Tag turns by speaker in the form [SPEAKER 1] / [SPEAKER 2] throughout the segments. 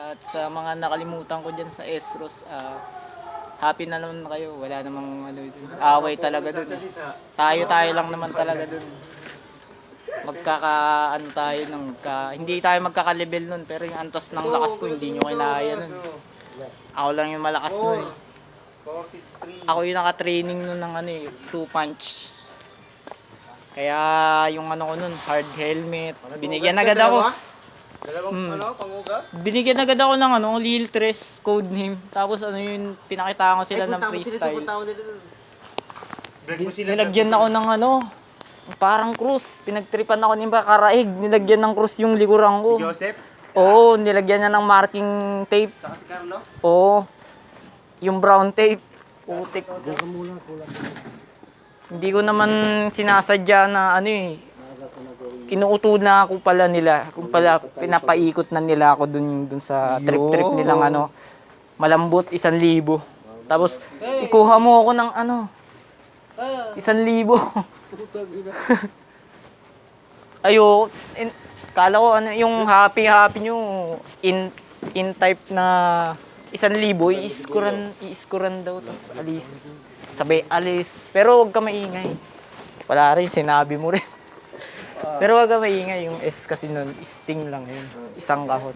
[SPEAKER 1] At sa mga nakalimutan ko dyan sa Esros, happy na naman kayo. Wala namang away talaga dun. Tayo lang naman talaga dun. Tayo hindi tayo magkaka-level nun, pero yung antas ng lakas ko hindi nyo kinaya nun. Ako lang yung malakas nun. Ako yung naka-training nun ng 2 punch. Kaya yung ko nun, hard helmet. Binigyan agad ako. Binigyan agad ako ng Lil Tres code name. Tapos yung pinakita ko sila ng freestyle. Nilagyan ako ng parang cross. Pinagtripan ako ng karaig. Nilagyan ng cross yung likuran ko.
[SPEAKER 2] Joseph?
[SPEAKER 1] Oo, nilagyan niya ng marking tape.
[SPEAKER 2] Saka si Carlo?
[SPEAKER 1] Oo. Yung brown tape. Putik. Hindi ko naman sinasadya na kinuuto na ako pala nila. Kung pala pinapaikot na nila ako dun sa trip nilang malambot 1,000. Tapos ikuha mo ako ng 1,000. Ayo, kala ko yung happy nyo in type na 1,000 iiskuran daw tapos sabay alis. Pero huwag ka maingay. Wala rin, sinabi mo rin. Pero huwag ka maingay, yung S kasi nun, sting lang yun. Isang kahon.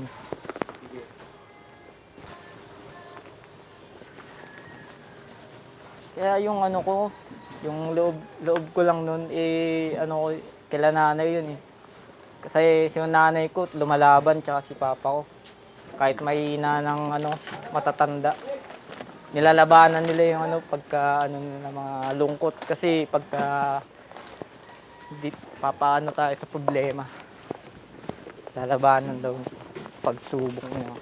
[SPEAKER 1] Kaya yung yung loob ko lang nun, kila nanay yun eh. Kasi si nanay ko, lumalaban, tsaka si papa ko. Kahit may nanang matatanda. Nilalabanan nila yung pagka nila mga lungkot. Kasi pagka papaano tayo sa problema. Lalabanan daw pagsubok nyo.